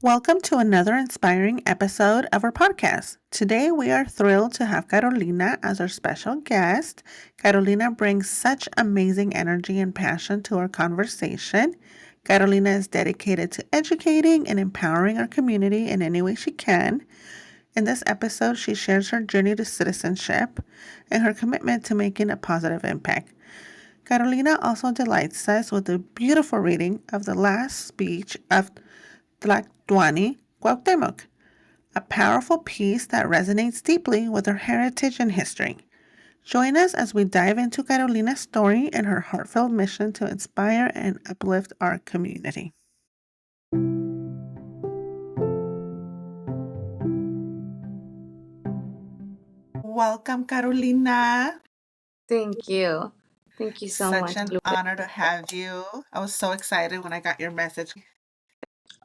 Welcome to another inspiring episode of our podcast. Today, we are thrilled to have Carolina as our special guest. Carolina brings such amazing energy and passion to our conversation. Carolina is dedicated to educating and empowering our community in any way she can. In this episode, she shares her journey to citizenship and her commitment to making a positive impact. Carolina also delights us with a beautiful reading of the last speech of Tlatoani Cuauhtemoc, a powerful piece that resonates deeply with our heritage and history. Join us as we dive into Carolina's story and her heartfelt mission to inspire and uplift our community. Welcome, Carolina. Thank you. Thank you so Such much, an Lupe. honor to have you. I was so excited when I got your message.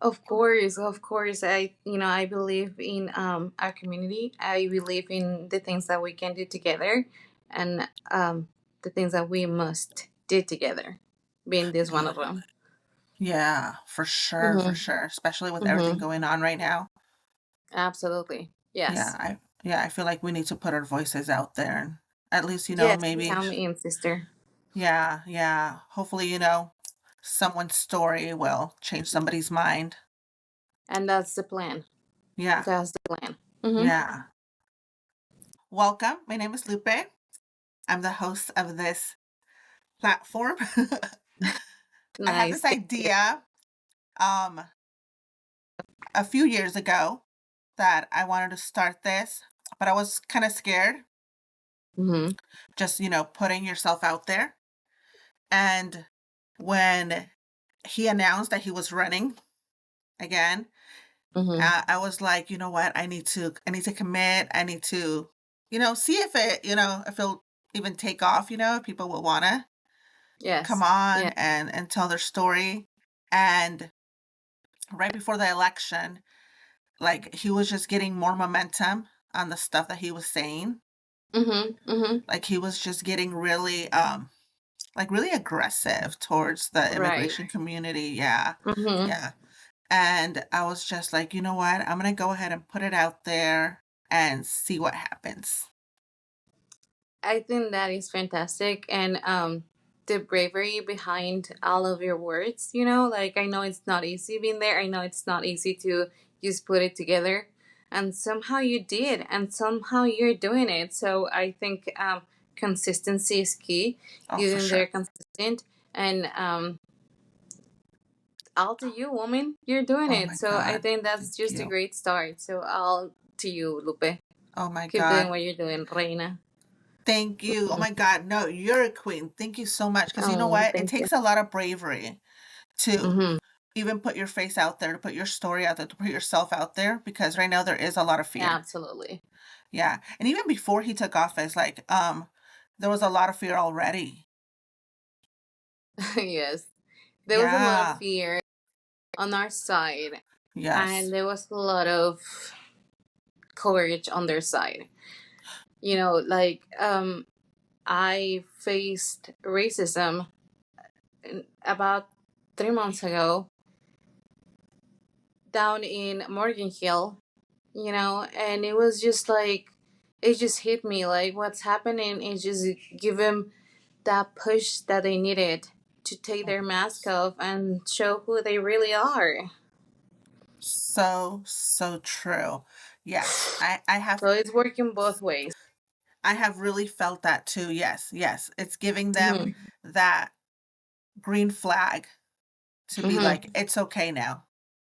Of course. I believe in our community. I believe in the things that we can do together, and the things that we must do together. Being this one of them. Yeah, for sure, for Mm-hmm. sure. Especially with everything Mm-hmm. going on right now. Absolutely. Yeah, Yes. I feel like we need to put our voices out there and at least, Yes. maybe Count me in, sister. yeah. Hopefully, someone's story will change somebody's mind. And that's the plan. Yeah, That's the plan. Mm-hmm. yeah. Welcome. My name is Lupe. I'm the host of this platform. I had Nice. this Thank you. idea um a few years ago that I wanted to start this, but I was kind of scared Mm-hmm. just, putting yourself out there. And when he announced that he was running again, Mm-hmm. I was like, you know what? I need to commit. I need to, see if it'll even take off, if people will want to come Yes. on Yeah. and tell their story. And right before the election, like he was just getting more momentum on the stuff that he was saying. Mm-hmm. Mm-hmm. Like he was just getting really, like really aggressive towards the Right. immigration community. Yeah. Mm-hmm. Yeah. And I was just like, you know what? I'm going to go ahead and put it out there and see what happens. I think that is fantastic, and the bravery behind all of your words. Like I know it's not easy being there. I know it's not easy to just put it together, and somehow you did, and somehow you're doing it. So I think consistency is key. Oh, You've for been very sure. consistent, and all to you, woman. You're doing Oh it. my So I God. think that's Thank just a you. great start. So all to you, Lupe. Oh my Keep doing God. what you're doing, Reina. Thank you. Oh my God. No, you're a queen. Thank you so much. Because you know Oh, what? It thank you. takes a lot of bravery to Mm-hmm. even put your face out there, to put your story out there, to put yourself out there. Because right now there is a lot of fear. Absolutely. Yeah. And even before he took office, like, there was a lot of fear already. Yes. There was a lot of Yeah. fear on our side, and Yes. there was a lot of courage on their side. Like I faced racism about 3 months ago down in Morgan Hill, and it was just like it just hit me like what's happening is just give them that push that they needed to take Oh, their mask off and show who they really are. so, so true. Yes. So it's working both ways. I have really felt that too. Yes. Yes. It's giving them Hmm. that green flag to be like, Hmm. it's okay now.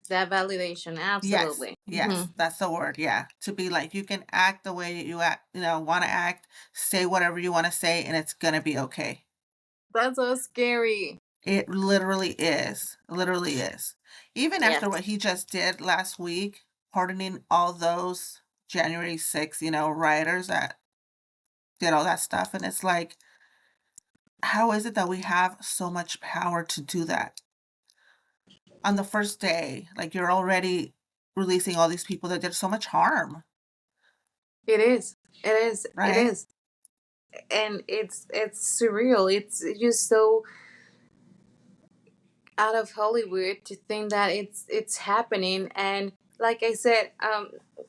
That validation, Yes. absolutely. Hmm. Yes. That's the word. Yeah. To be like, you can act the way you act, want to act, say whatever you want to say, and it's going to be okay. That's so scary. It literally is. Literally is. Even after Yes, what he just did last week, pardoning all those January 6th, rioters that did all that stuff. And it's like, how is it that we have so much power to do that? On the first day, like you're already releasing all these people that did so much harm, it is. It is. It right? is. And it's surreal. It's just so out of Hollywood to think that it's happening. And like I said,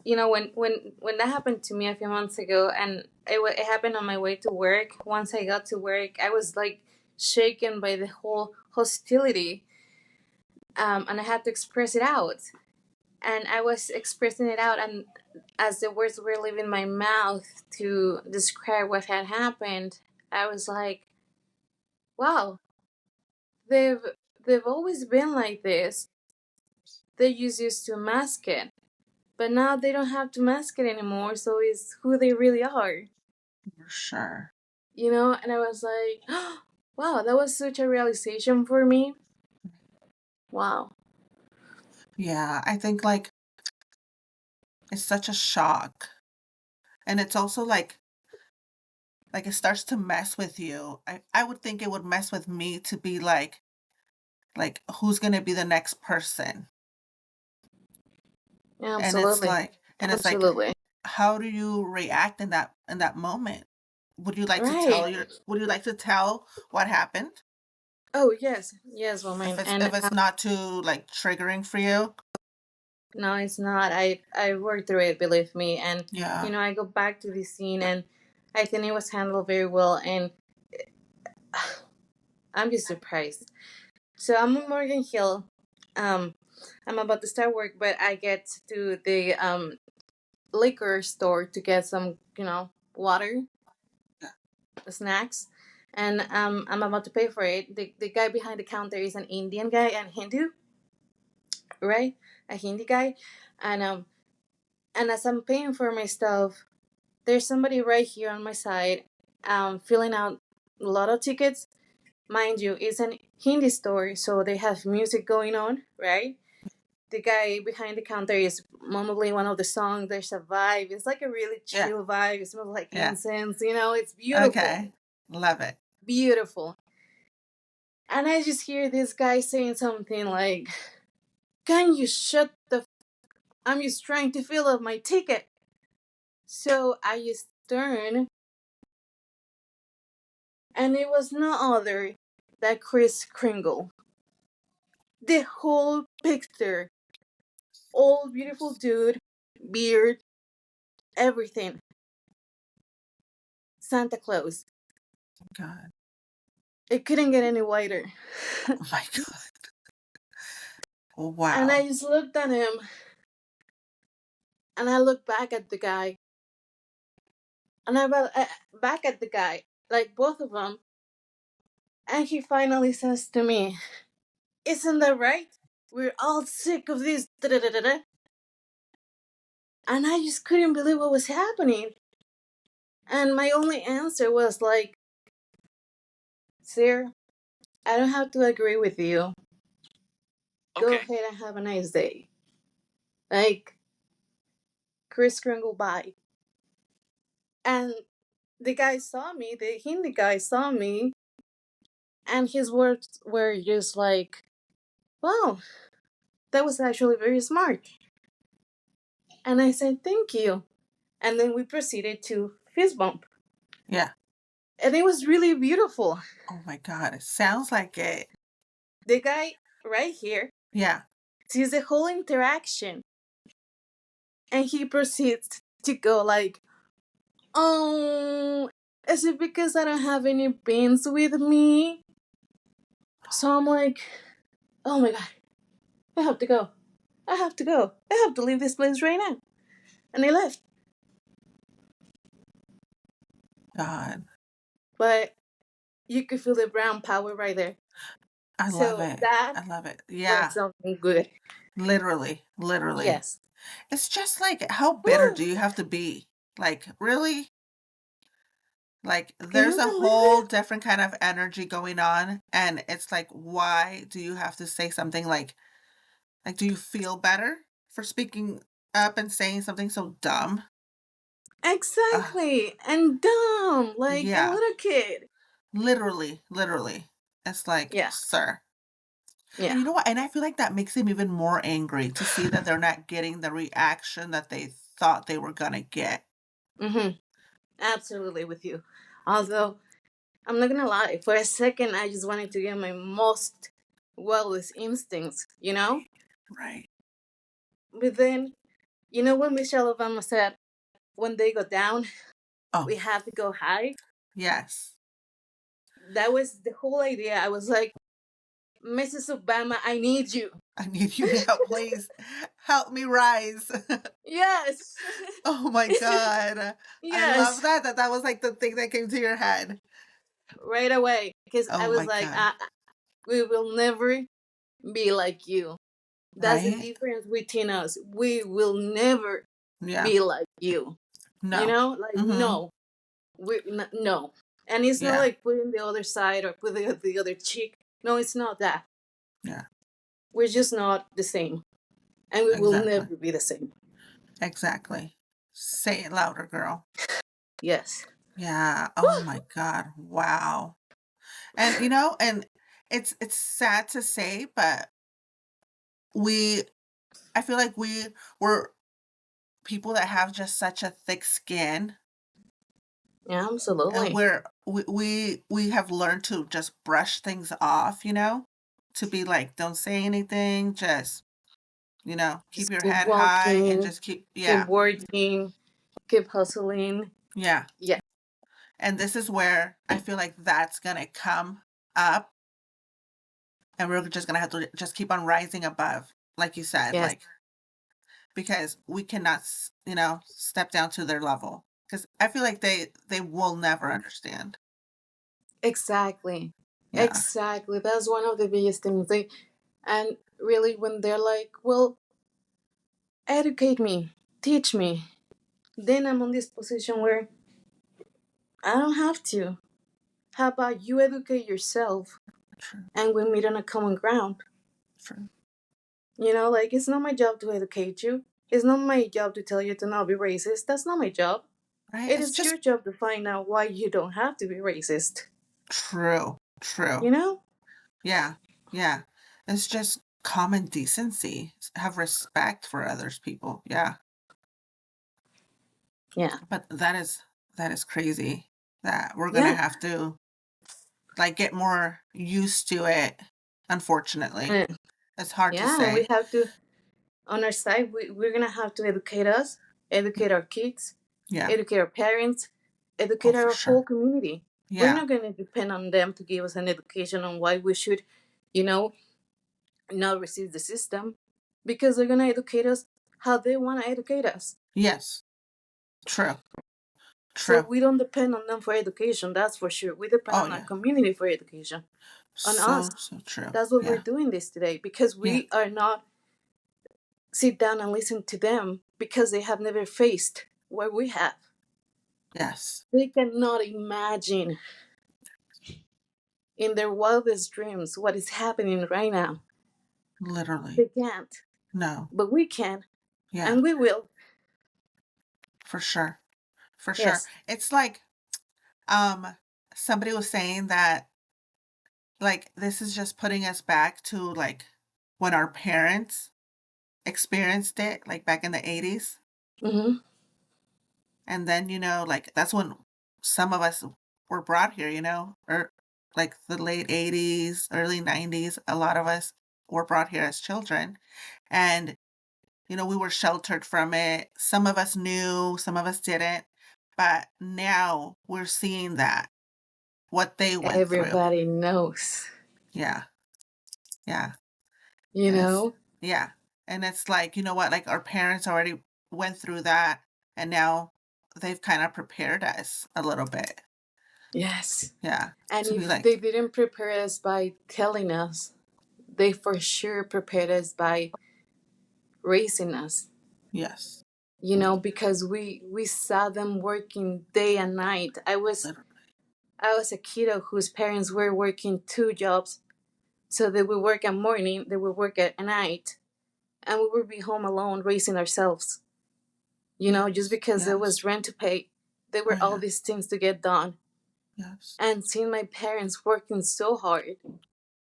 when that happened to me a few months ago, and it happened on my way to work. Once I got to work, I was like shaken by the whole hostility, and I had to express it out. And I was expressing it out, and as the words were leaving my mouth to describe what had happened, I was like, "Wow, they've they've always been like this. They just used to mask it, but now they don't have to mask it anymore. So it's who they really are, For sure. you know." And I was like, "Wow, that was such a realization for me. Wow, Yeah, I think like it's such a shock. And it's also like it starts to mess with you. I would think it would mess with me to be like who's gonna be the next person? And absolutely, it's like absolutely, how do you react in that moment? right." Would you like to tell what happened? Oh yes, yes, woman, and If it's not too like triggering for you? no, it's not. I worked through it, believe me, and Yeah. I go back to the scene, and I think it was handled very well, and I'm just surprised. So I'm on Morgan Hill. Um, I'm about to start work, but I get to the liquor store to get some, water, snacks, and I'm about to pay for it. The guy behind the counter is an Indian guy and Hindu, right? A Hindi guy, and as I'm paying for my stuff, there's somebody right here on my side, filling out lotto tickets. Mind you, it's an Hindi store, so they have music going on, right? The guy behind the counter is mumbling one of the songs. There's a vibe. It's like a really Yeah. chill vibe. It smells like Yeah. incense. It's beautiful, Okay. Love it. beautiful. And I just hear this guy saying something like, "Can you shut the? I'm just trying to fill up my ticket." So I just turn, and it was no other than Chris Kringle. The whole picture, old beautiful dude, beard, everything. Santa Claus. God. It couldn't get any whiter. Oh my God. And I Wow. just looked at him, and I looked back at the guy, and back at the guy, like both of them. And he finally says to me, "Isn't that right? We're all sick of this." Da da da da da. And I just couldn't believe what was happening. And my only answer was like, "Sir, I don't have to agree with you. Go Okay. ahead and have a nice day." Like, Chris Kringle, bye. And the guy saw me, the Hindi guy saw me, and his words were just like, "Wow, that was actually very smart." And I said, "Thank you." And then we proceeded to fist bump. Yeah. And it was really beautiful. Oh my God. It sounds like it. The guy right here Yeah. sees the whole interaction, and he proceeds to go like, "Oh, is it because I don't have any pins with me?" So I'm like, "Oh my god, I have to go. I have to go. I have to leave this place right now." And I left. God. But you could feel the brown power right there. I love So it. that I love it. was Yeah. something good. Literally. Literally. Yes. It's just like how bitter Woo! do you have to be? Like, really? Like, Can there's you a believe whole it? different kind of energy going on, and it's like, why do you have to say something like, do you feel better for speaking up and saying something so dumb? Uh, Exactly. And dumb, like a yeah, little kid. literally, literally. It's like, Yeah. sir. And Yeah. you know what? And I feel like that makes him even more angry to see that they're not getting the reaction that they thought they were gonna get. Mm-hmm. Absolutely with you. Although, I'm not gonna lie, for a second I just wanted to get my most wildest instincts, you know? Right. Right. But then, you know what Michelle Obama said? When they go down, Oh, we have to go high. yes. That was the whole idea. I was like, Mrs. Obama, I need you. I need you now, please. Help me rise. Yes. Oh my God. I love Yes. that was like the thing that came to your head. Right away. Because I Oh was my like, God. we will never be like you. That's the Right? difference between us. We will never Yeah. be like you. You No. know, like Mm-hmm. no, no. And it's not Yeah. like putting the other side or putting the other cheek. No, it's not that. Yeah. We're just not the same, and we will Exactly. never be the same. Exactly. Say it louder, girl. Yes. Yeah. Oh my God. Wow. And and it's sad to say, but we I feel like we're people that have just such a thick skin, Yeah, and absolutely. we have learned to just brush things off, to be like, don't say anything, just, keep Just your keep head high and walking, just keep, keep yeah, working, keep hustling. yeah. Yeah. And this is where I feel like that's gonna come up, and we're just gonna have to just keep on rising above, like you said, Yes. like, because we cannot, step down to their level. Because I feel like they will never understand. Exactly. Yeah, Exactly. That's one of the biggest things. And really, when they're like, well, educate me, teach me, then I'm on this position where I don't have to. How about you educate yourself true, and we meet on a common ground? true. You know, like it's not my job to educate you. It's not my job to tell you to not be racist. That's not my job. Right? It It's is just your job to find out why you don't have to be racist. true, true. You know? Yeah, yeah. It's just common decency. Have respect for others people. Yeah. Yeah. But that is crazy that we're gonna Yeah. have to like get more used to it, unfortunately. And It's hard to yeah, and we say. have to, on our side, we're going to have to educate us, educate our kids, Yeah. educate our parents, Oh, educate for our whole sure. community. We're Yeah. not going to depend on them to give us an education on why we should, you know, not receive the system because they're going to educate us how they want to educate us. Yes. True. So True. we don't depend on them for education, that's for sure. We depend Oh on our yeah. community for education, on us. So, so true. That's what we're Yeah. doing this today because Yeah. we are not sit down and listen to them because they have never faced what we have. Yes. They cannot imagine in their wildest dreams what is happening right now. Literally. They can't, No. but we can, Yeah. and we will. For sure. For sure. Yes. It's like um somebody was saying that like this is just putting us back to like when our parents experienced it, like back in the 80s. Mm-hmm. And then, like that's when some of us were brought here, or like the late 80s, early 90s. A lot of us were brought here as children. And, we were sheltered from it. Some of us knew, some of us didn't. But now we're seeing that, what they went through. Everybody knows, Yeah. Yeah. you And it's, know? yeah. And it's like, you know what? Like our parents already went through that. And now they've kind of prepared us a little bit. Yes. Yeah. And To be if like, they didn't prepare us by telling us, they for sure prepared us by raising us. yes. You know, because we saw them working day and night. Literally. I was a kiddo whose parents were working two jobs. So they would work at morning, they would work at night, and we would be home alone raising ourselves. You know, just Yes. because there Yes. was rent to pay, there Oh, were all yeah. these things to get done. Yes. And seeing my parents working so hard,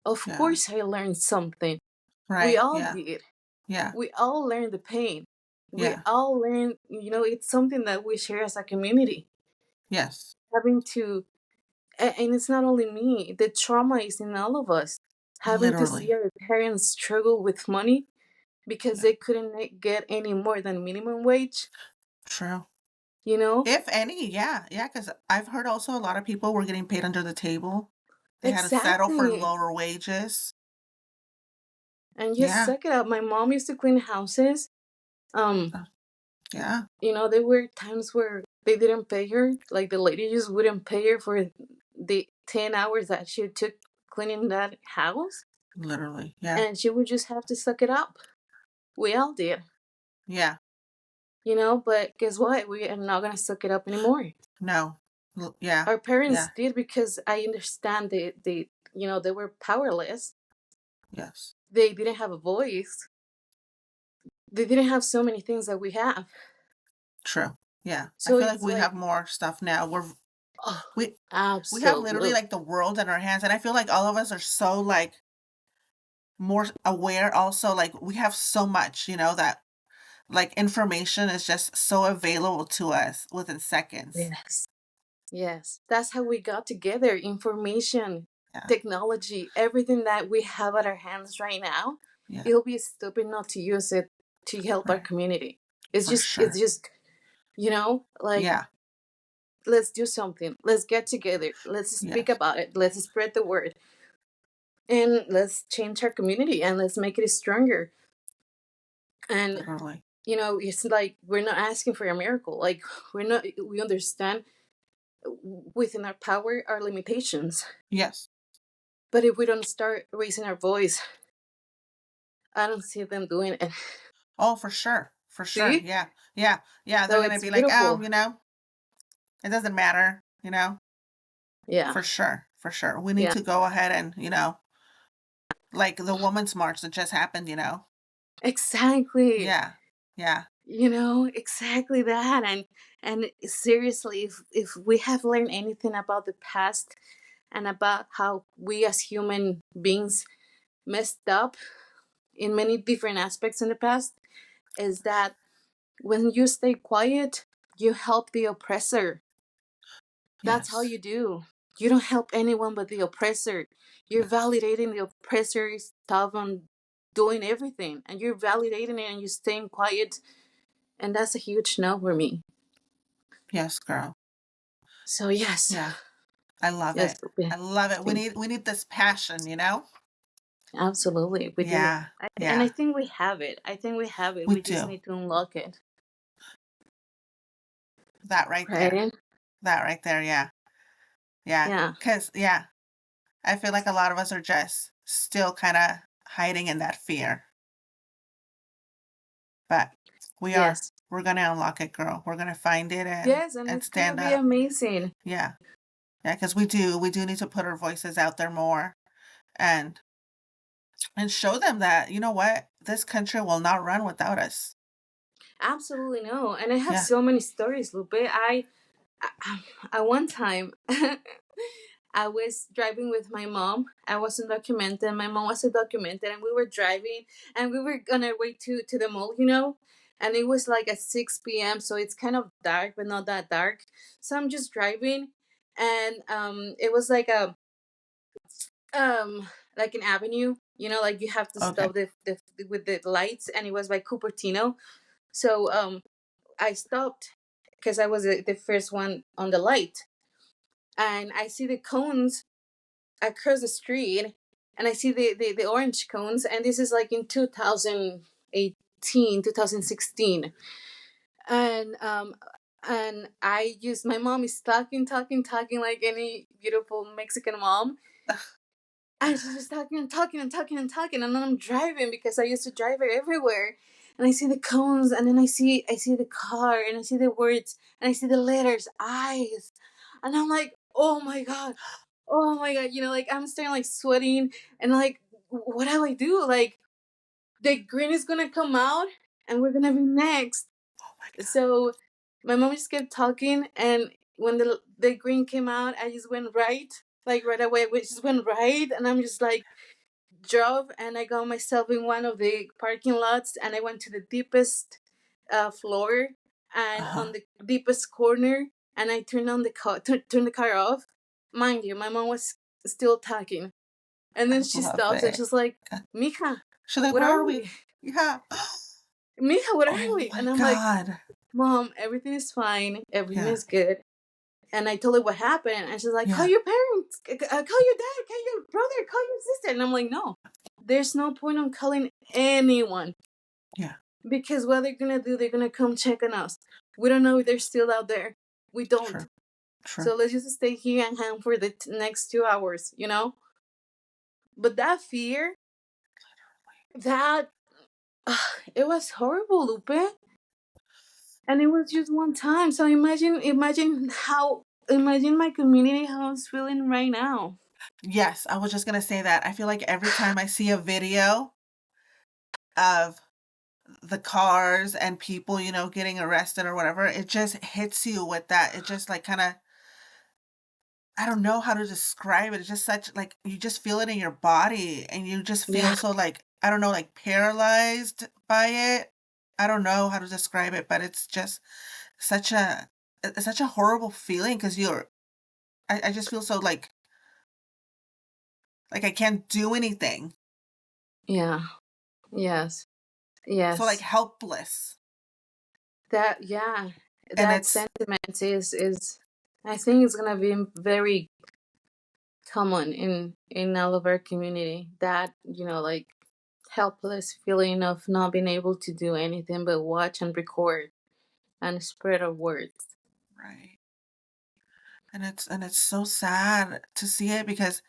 of Yeah. course I learned something. We Right. all Yeah. did. Yeah. We all learned the pain. We Yeah. all learned, you know, it's something that we share as a community. Yes. Having to, and it's not only me, the trauma is in all of us. having to see Literally. our parents struggle with money because Yeah. they couldn't get any more than minimum wage, True. you know? If any, yeah, yeah, because I've heard also a lot of people were getting paid under the table. They had to settle for Exactly. lower wages. And just Yeah, suck it up. My mom used to clean houses. Um, uh, yeah, there were times where they didn't pay her. Like the lady just wouldn't pay her for the 10 hours that she took cleaning that house. literally. Yeah, And she would just have to suck it up. We all did, yeah, but guess what? We are not going to suck it up anymore. no, yeah, Our parents yeah, did because I understand they were powerless. yes, They didn't have a voice. They didn't have so many things that we have. true. Yeah, I So feel like it's we have like, more stuff now. oh, We we have literally absolutely. like the world in our hands, and I feel like all of us are so like more aware. Also, like we have so much, that like information is just so available to us within seconds. Yes. Yes. That's how we got together. Information, Yeah, technology, everything that we have at our hands right now. yeah, It'll be stupid not to use it to help our right, community. for It's sure. just, like, Yeah, let's do something. Let's get together. Let's speak yes, about it. Let's spread the word. And let's change our community and let's make it stronger. And literally. it's like we're not asking for a miracle. Like we understand within our power our limitations. Yes. But if we don't start raising our voice, I don't see them doing it. Oh, for sure. For sure. See? Yeah. Yeah. Yeah. They're So gonna it's be like, oh, beautiful. it doesn't matter. Yeah. For sure. For sure. We need Yeah. to go ahead and like the Women's March that just happened. Exactly. Yeah. Yeah. Exactly that. And seriously, if we have learned anything about the past and about how we as human beings messed up in many different aspects in the past, is that when you stay quiet, you help the oppressor. That's how Yes. you do. You don't help anyone but the oppressor. You're Yes. validating the oppressor's stuff on doing everything, and you're validating it and you're staying quiet, and that's a huge no for me. Yes, girl. So yes, Yeah. I love yes, it. I love it. We need this passion. absolutely, we do. Yeah. And I Yeah. think we have it. I think we have it. We We just do. need to unlock it, That right there. right? That right there. Yeah. Yeah. Yeah. 'Cause yeah, I feel like a lot of us are just still kind of hiding in that fear. But we are. Yes. We're gonna unlock it, girl. We're gonna find it and Yes, and and it's gonna stand be up. amazing. Yeah. Yeah, because we do need to put our voices out there more and show them that, you know what? This country will not run without us. Absolutely no. And I have Yeah. so many stories, Lupe. At one time, I was driving with my mom. I was undocumented. My mom was undocumented, and we were driving, and we were on our way to the mall. And it was like at 6 p.m., so it's kind of dark, but not that dark. So I'm just driving, and it was like an avenue. Like you have to Okay. stop the with the lights, and it was by Cupertino. So I stopped because I was the first one on the light, and I see the cones across the street, and I see the orange cones, and this is like in 2018, 2016, and I use my mom is talking like any beautiful Mexican mom. And she's just talking and talking and talking and talking, and then I'm driving because I used to drive her everywhere. And I see the cones, and then I see the car, and I see the words, and I see the letters, eyes, and I'm like, oh my god, like I'm starting like sweating, and like, what do I do? Like the green is gonna come out, and we're gonna be next. Oh my God. So my mom just kept talking, and when the green came out, I just went right, like right away. We just went right, and I'm just like drove, and I got myself in one of the parking lots, and I went to the deepest floor and on Uh-huh. the deepest corner, and I turned on the car, turned the car off. Mind you, my mom was still talking, And then I she love stops and it. she's like, Mija, She's like, what where are are we? we? Yeah. Mija, what are Oh we? my And I'm like, God. Mom, everything is fine. Everything Yeah. is good. And I told her what happened. And she's like, call Yeah. your parents, call your dad, call your brother, call your sister. And I'm like, no, there's no point on calling anyone. Yeah. Because what they're going to do, they're going to come check on us. We don't know if they're still out there. We don't. True. True. So let's just stay here and hang for the next 2 hours, you know? But that fear, that, it was horrible, Lupe. And it was just one time. So imagine my community, how it's feeling right now. Yes, I was just gonna say that. I feel like every time I see a video of the cars and people, getting arrested or whatever, it just hits you with that. It just like kind of, I don't know how to describe it. It's just such like you just feel it in your body and you just feel Yeah, so like, I don't know, like paralyzed by it. I don't know how to describe it, but it's just such a it's such a horrible feeling because I just feel so like I can't do anything. yeah, yes, So like yes. helpless. That yeah, And that it's sentiment is I think it's gonna be very common in all of our community. That like helpless feeling of not being able to do anything but watch and record and spread our words. right. And it's so sad to see it because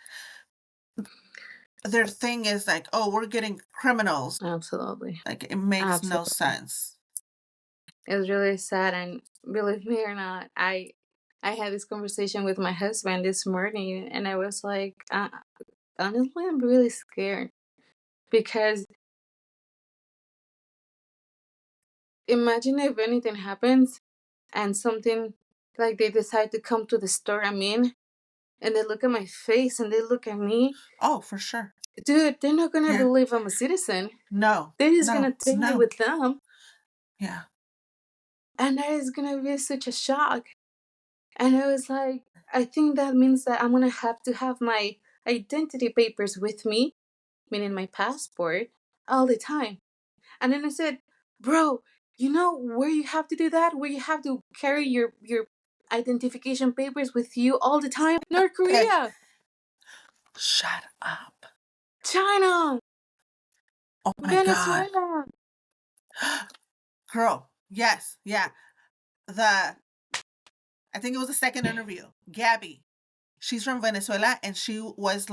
their thing is like, "Oh, we're getting criminals." Absolutely, Like it makes no absolutely. sense. It's really sad, and believe me or not, I had this conversation with my husband this morning, and I was like, honestly, I'm really scared because imagine if anything happens and something like they decide to come to the store I'm in, and they look at my face and they look at me, Oh, for sure. dude, they're not gonna Yeah. believe I'm a citizen. No. They're just No. gonna take me No. with them, Yeah. and that is gonna be such a shock. And I was like, I think that means that I'm gonna have to have my identity papers with me, meaning my passport, all the time. And then I said, bro, you know where you have to do that? Where you have to carry your identification papers with you all the time? North Okay. Korea, Shut up. China, Oh my God. Venezuela. Girl. Yes. Yeah. The I think it was the second interview. Gabby. She's from Venezuela and she was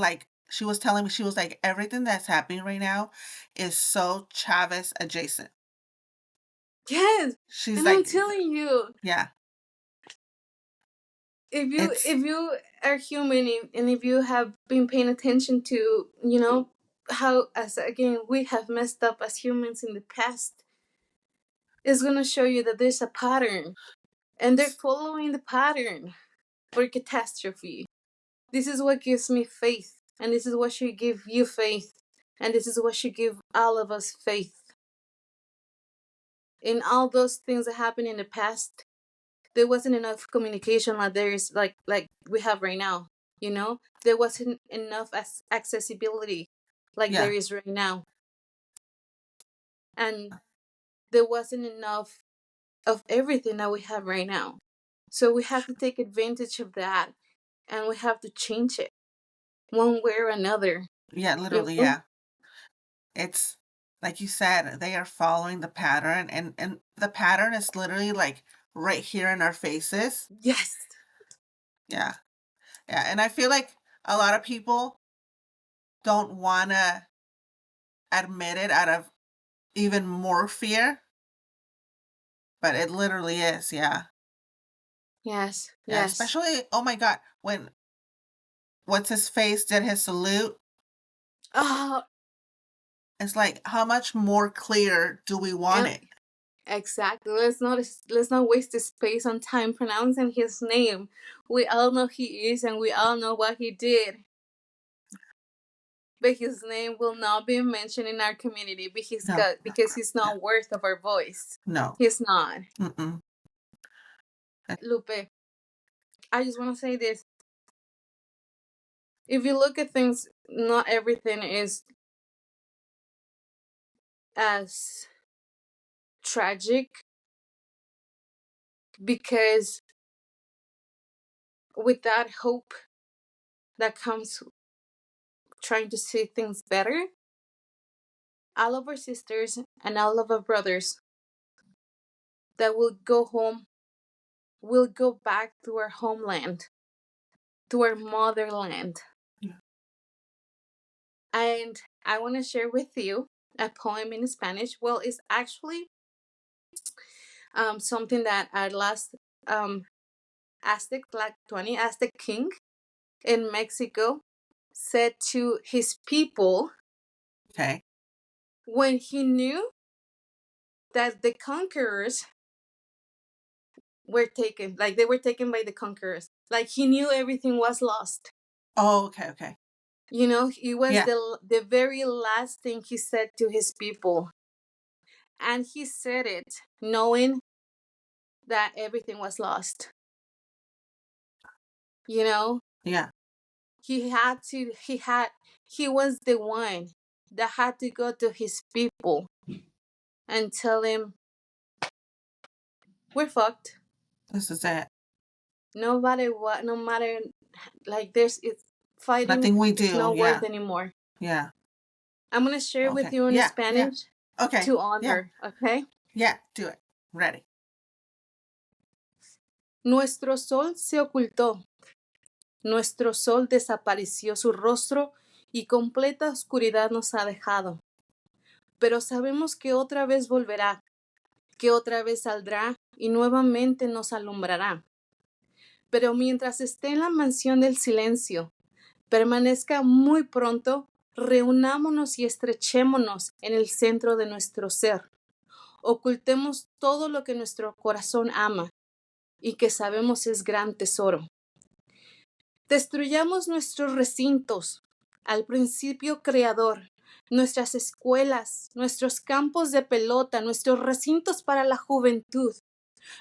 telling me she was like everything that's happening right now is so Chavez adjacent. Yes. She's And I'm like, telling you, yeah, if it's you are human and if you have been paying attention to how, as again, we have messed up as humans in the past, it's gonna show you that there's a pattern, and they're following the pattern for catastrophe. This is what gives me faith, and this is what should give you faith, and this is what should give all of us faith. In all those things that happened in the past, there wasn't enough communication like there is, like we have right now. There wasn't enough accessibility like there yeah, is right now, and there wasn't enough of everything that we have right now. So we have to take advantage of that, and we have to change it one way or another. yeah, You literally, know? yeah. It's like you said, they are following the pattern and the pattern is literally like right here in our faces. Yes. Yeah. Yeah, and I feel like a lot of people don't want to admit it out of even more fear, but it literally is, yeah. Yes. Yeah, Yes. especially oh my God, when what's his face did his salute. Oh, It's like how much more clear do we want and it? exactly. Let's not waste the space on time pronouncing his name. We all know he is, and we all know what he did. But his name will not be mentioned in our community No. because he's Yeah. not worth of our voice. No. He's not. Mm-mm. Lupe, I just want to say this. if you look at things, not everything is as tragic, because with that hope that comes trying to see things better, all of our sisters and all of our brothers that will go home will go back to our homeland, to our motherland. Yeah. And I want to share with you a poem in Spanish. Well, it's actually something that our last um, Aztec, Tlatoani Aztec king in Mexico said to his people Okay. when he knew that the conquerors were taken, like they were taken by the conquerors. Like he knew everything was lost. Oh, okay, okay. You know, it was Yeah, the very last thing he said to his people. And he said it knowing that everything was lost. You know, yeah. he was the one that had to go to his people and tell him, we're fucked. This is it. No matter what, no matter, like it's fighting Nothing we is do. not worth Yeah, anymore. yeah. I'm gonna share with Okay. you in Yeah, yeah. Spanish Okay. to Yeah, honor, okay? yeah. Do it. Ready. Nuestro sol se ocultó, nuestro sol desapareció su rostro y completa oscuridad nos ha dejado. Pero sabemos que otra vez volverá, que otra vez saldrá y nuevamente nos alumbrará. Pero mientras esté en la mansión del silencio, permanezca muy pronto, reunámonos y estrechémonos en el centro de nuestro ser. Ocultemos todo lo que nuestro corazón ama y que sabemos es gran tesoro. Destruyamos nuestros recintos, al principio creador, nuestras escuelas, nuestros campos de pelota, nuestros recintos para la juventud,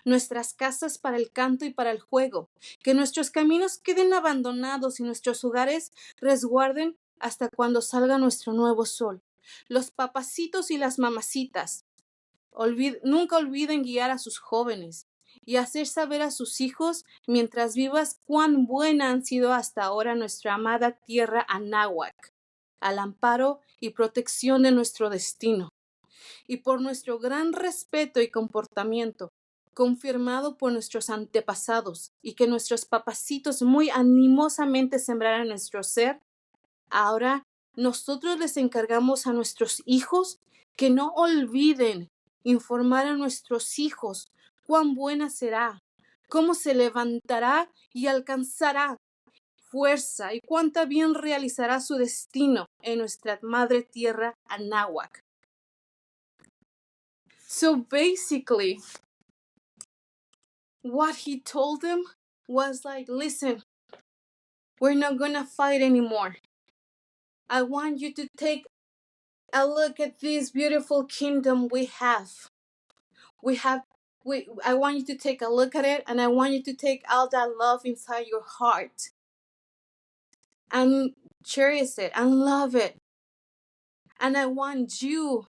nuestras casas para el canto y para el juego, que nuestros caminos queden abandonados y nuestros hogares resguarden hasta cuando salga nuestro nuevo sol. Los papacitos y las mamacitas, nunca olviden guiar a sus jóvenes y hacer saber a sus hijos mientras vivas cuán buena han sido hasta ahora nuestra amada tierra Anahuac, al amparo y protección de nuestro destino, y por nuestro gran respeto y comportamiento, confirmado por nuestros antepasados y que nuestros papacitos muy animosamente sembraron en nuestro ser, ahora nosotros les encargamos a nuestros hijos que no olviden informar a nuestros hijos cuán buena será, cómo se levantará y alcanzará fuerza y cuánta bien realizará su destino en nuestra madre tierra Anáhuac. So basically, what he told them was like, listen, we're not gonna fight anymore. I want you to take a look at this beautiful kingdom we have. We have I want you to take a look at it, and I want you to take all that love inside your heart and cherish it and love it. And I want you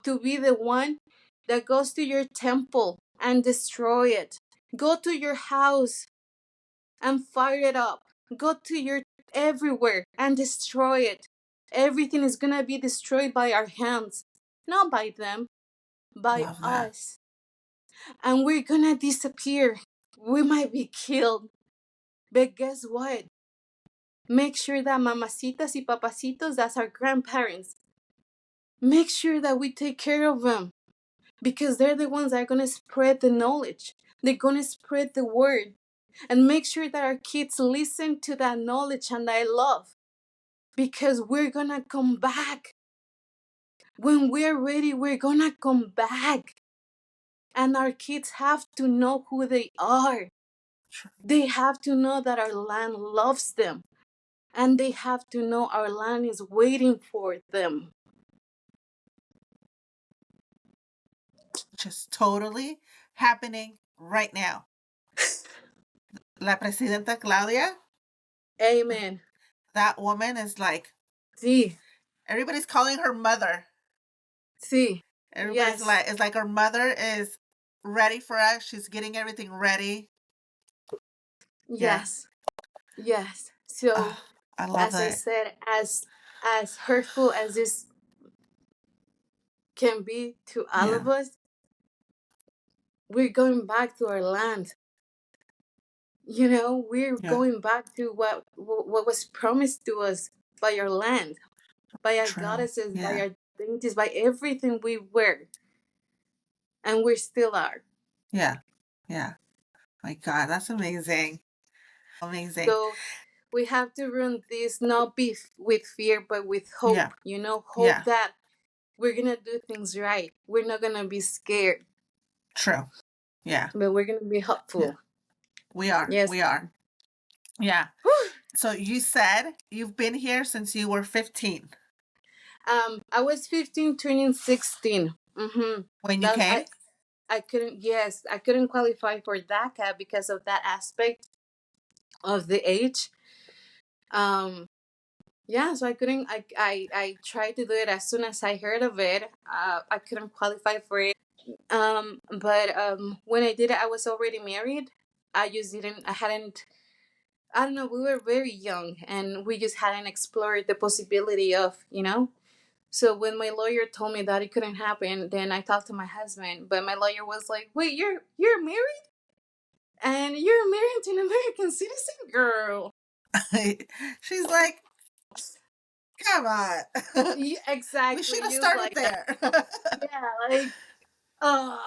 to be the one that goes to your temple and destroy it. Go to your house and fire it up. Go to your everywhere and destroy it. Everything is gonna be destroyed by our hands, not by them, by Love that. us. And we're gonna disappear. We might be killed. But guess what? Make sure that mamacitas y papacitos, that's our grandparents, make sure that we take care of them, because they're the ones that are gonna spread the knowledge. They're gonna spread the word. And make sure that our kids listen to that knowledge and that love, because we're gonna come back. When we're ready, we're gonna come back. And our kids have to know who they are. They have to know that our land loves them. And they have to know our land is waiting for them. Just totally happening right now. La Presidenta Claudia, Amen. That woman is like, Sí, everybody's calling her mother. sí, Everybody's yes, like, it's like her mother is ready for us. She's getting everything ready. Yeah. yes, yes. So, I love as I that. said, as hurtful as this can be to all Yeah. of us, we're going back to our land. You know, we're Yeah. going back to what was promised to us by our land, by our True. goddesses, by Yeah. our deities, by everything we were, and we still are. Yeah. Yeah. My God, that's amazing. Amazing. So we have to run this not with fear, but with Yeah. hope. You know, hope Yeah. that we're gonna do things right. We're not gonna be scared, True. Yeah. but we're gonna be Yeah. hopeful. We are. Yes. We are. Yeah. So you said you've been here since you were 15 I was 15, turning 16. Mm-hmm. when you That came? I couldn't. Yes, I couldn't qualify for DACA because of that aspect of the age. Um. Yeah, so I couldn't. I tried to do it as soon as I heard of it. I couldn't qualify for it. But when I did it, I was already married. I just didn't. I hadn't. I don't know. We were very young, and we just hadn't explored the possibility of, you know. So when my lawyer told me that it couldn't happen, then I talked to my husband. But my lawyer was like, "Wait, you're married, and you're married to an American citizen, girl." She's like, come on. Yeah, We should exactly, have just started like that. there. Yeah, like, uh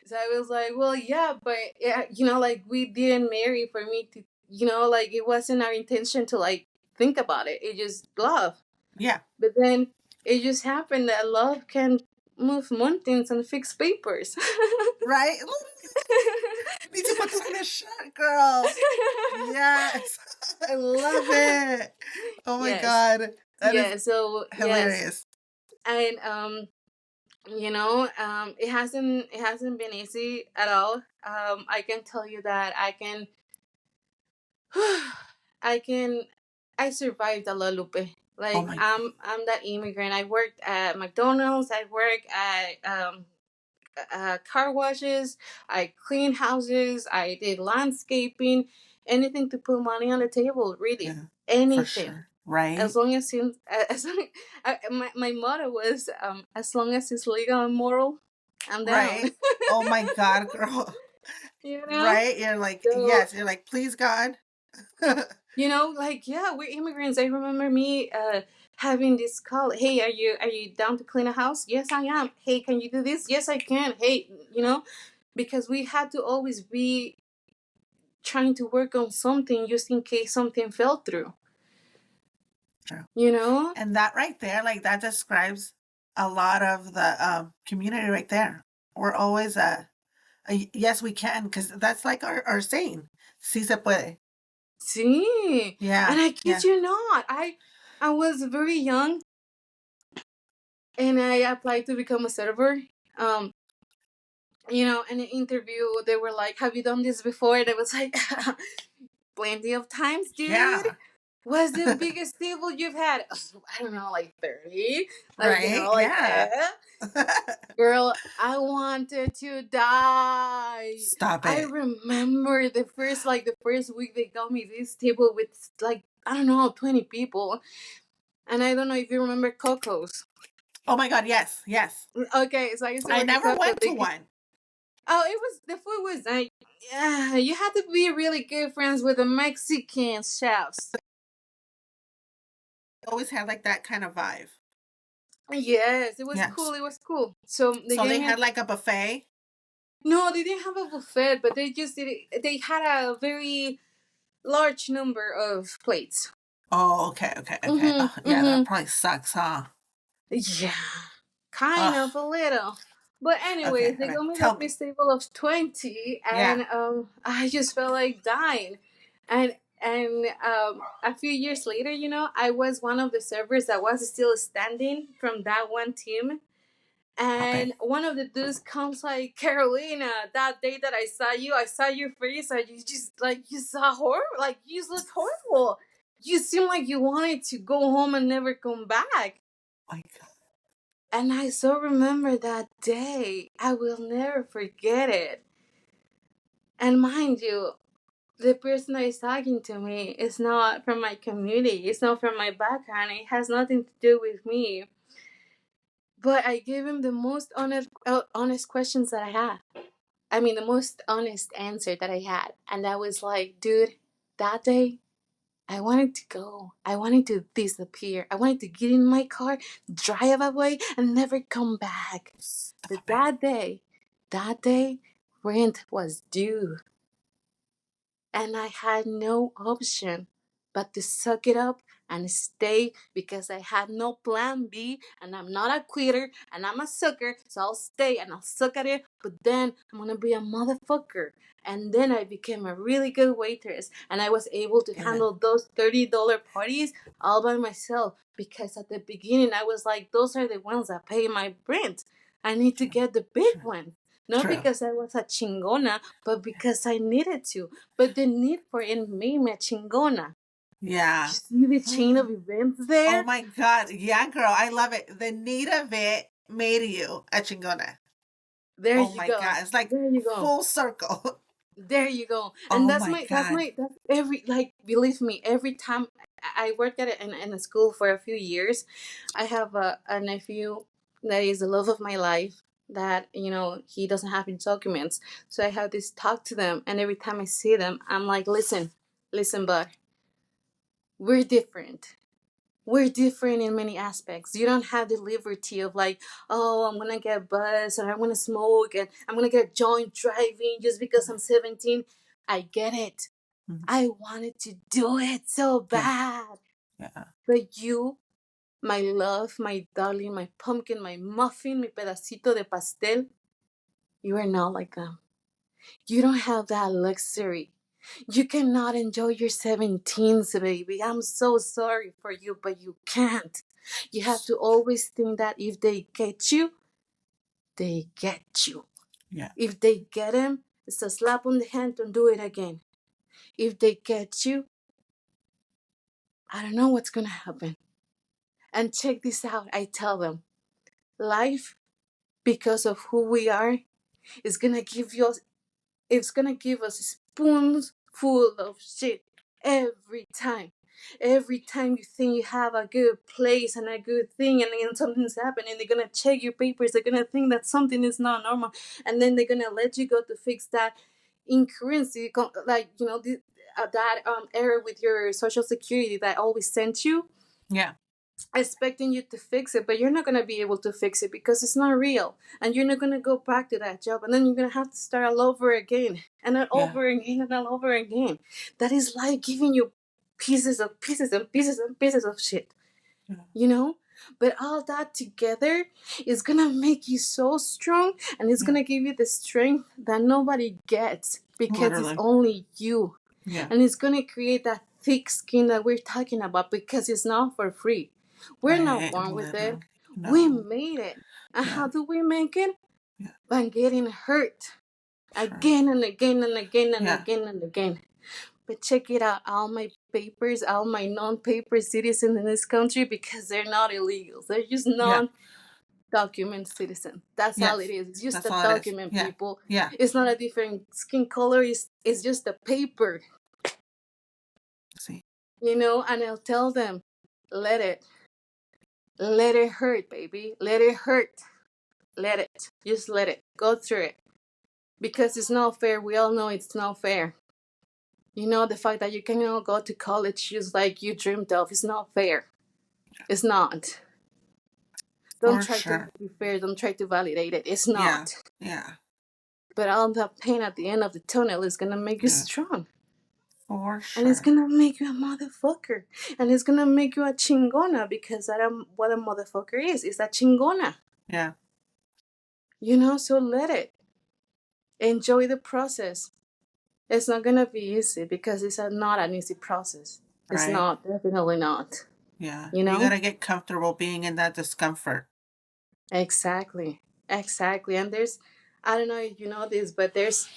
so I was like, well, yeah, but yeah, you know, like we didn't marry for me to, you know, like it wasn't our intention to like think about it. It just love. Yeah. But then it just happened that love can move mountains and fix papers. Right? You need to put that in a shirt, girl. Yes. I love it. Oh my Yes. God. That is Yeah, so yes. hilarious. And you know, it hasn't been easy at all. I can tell you that I can I survived a lot, Lupe. Oh Like my God. I'm that immigrant. I worked at McDonald's. I worked at car washes. I cleaned houses. I did landscaping. Anything to put money on the table, really. Yeah, for Anything. sure. As Right? long as as long, my motto was as long as it's legal and moral, I'm down. Right? Oh my God, girl. You know. Right? You're like, So yes. You're like, please, God. you know, like yeah, we're immigrants. I remember me having this call. Hey, are you down to clean a house? Yes, I am. Hey, can you do this? Yes, I can. Hey, you know, because we had to always be trying to work on something just in case something fell through. True. You know? And that right there, like that describes a lot of the community right there. We're always yes, we can, because that's like our saying. Sí se puede. See, and Yeah, I kid yeah, you not, I was very young and I applied to become a server. Um, you know, in an interview, they were like, "Have you done this before?" And I was like, "Plenty of times, dude." yeah. What's the biggest table you've had? I don't know, like 30. Like, you Right? know, like, Yeah. girl, I wanted to die. Stop I it. remember the first week they got me this table with like, I don't know, 20 people. And I don't know if you remember Coco's. Oh my God, yes, yes. Okay, so I used to I work at never Coco. went to one. Oh, it was the food was like, yeah, you had to be really good friends with the Mexican chefs. I always had like that kind of vibe. Yes, it was Yes. cool. It was cool. So they So gave they me a had like a buffet. no, they didn't have a buffet, but they just did it. They had a very large number of plates. Oh, okay, okay, okay. Mhm. Oh, yeah, that Mhm. probably sucks, huh? Yeah, kind Ugh. of a little. But anyways, Okay, they okay. got me Tell like me. this table of 20, Yeah. and I just felt like dying. And a few years later, you know, I was one of the servers that was still standing from that one team. Stop it. And one of the dudes comes like, Carolina, that day that I saw your face, and you just like you saw horrible, like you just look horrible. You seem like you wanted to go home and never come back. My God. And I so remember that day. I will never forget it. And mind you, the person that is talking to me is not from my community. It's not from my background. It has nothing to do with me. But I gave him the most honest questions that I had. I mean, the most honest answer that I had. And I was like, dude, that day, I wanted to go. I wanted to disappear. I wanted to get in my car, drive away, and never come back. But Stop it. that day, rent was due. And I had no option but to suck it up and stay because I had no plan B and I'm not a quitter and I'm a sucker, so I'll stay and I'll suck at it, but then I'm gonna be a motherfucker. And then I became a really good waitress and I was able to Amen. handle those $30 parties all by myself because at the beginning I was like, those are the ones that pay my rent. I need to True. get the big True. one. Not True. because I was a chingona, but because I needed to. But the need for it made me a chingona. You Yeah. see the chain of events Oh there? my God. Yeah, girl. I love it. The need of it made you a chingona. There Oh you my go. God. It's like There you go. full circle. There you go. And Oh that's my my that's God. my that's every like believe me, every time I worked at it in a school for a few years, I have a nephew that is the love of my life that he doesn't have his documents. So I have this talk to them and every time I see them, I'm like, listen, bud, we're different. We're different in many aspects. You don't have the liberty of like, oh, I'm gonna get buzzed or I'm gonna smoke and I'm gonna get joint driving just because I'm 17. I get it. Mhm. I wanted to do it so Yeah. bad. Yeah. But you, my love, my darling, my pumpkin, my muffin, mi pedacito de pastel, you are not like them. You don't have that luxury. You cannot enjoy your 17s, baby. I'm so sorry for you, but you can't. You have to always think that if they get you, they get you. Yeah. If they get him, it's a slap on the hand, don't do it again. If they get you, I don't know what's gonna happen. And check this out, I tell them, life, because of who we are, is gonna give you it's gonna give us spoons full of shit every time. Every time you think you have a good place and a good thing, and then something's happening, they're gonna check your papers. They're gonna think that something is not normal, and then they're gonna let you go to fix that incurrency, like that error with your social security that always sent you Yeah. expecting you to fix it, but you're not going to be able to fix it because it's not real. And you're not going to go back to that job. And then you're going to have to start all over again and all Yeah. over again and all over again. That is like giving you pieces of pieces and pieces and pieces of shit, Yeah. you know? But all that together is going to make you so strong and it's Yeah. going to give you the strength that nobody gets because it's Literally. only you. Yeah. And it's going to create that thick skin that we're talking about because it's not for free. We're not Right. born with it. Literally. We No. made it. And Yeah. how do we make it? Yeah. By getting hurt Sure. again and again and again and Yeah. again and again. But check it out, all my papers, all my non-paper citizens in this country, because they're not illegals. They're just Yeah. non-document citizens. That's all it Yes. is. It's just That's a all it is. document, Yeah. people. Yeah. It's not a different skin color. It's just a paper, See. And I'll tell them, let it. Let it hurt, baby. Let it hurt. Let it. Just let it. Go through it. Because it's not fair. We all know it's not fair. The fact that you cannot go to college just like you dreamed of is not fair. It's not. Don't For try to sure. make it fair. Don't try to validate it. It's Yeah. not. Yeah. But all that pain at the end of the tunnel is gonna make you Yeah. strong. For And it's sure. gonna make you a motherfucker. And it's gonna make you a chingona because what a motherfucker is. It's a chingona. Yeah. So let it. Enjoy the process. It's not gonna be easy because it's not an easy process. It's Right. not, definitely not. Yeah. You You know? gotta get comfortable being in that discomfort. Exactly. Exactly. And I don't know if you know this, but there's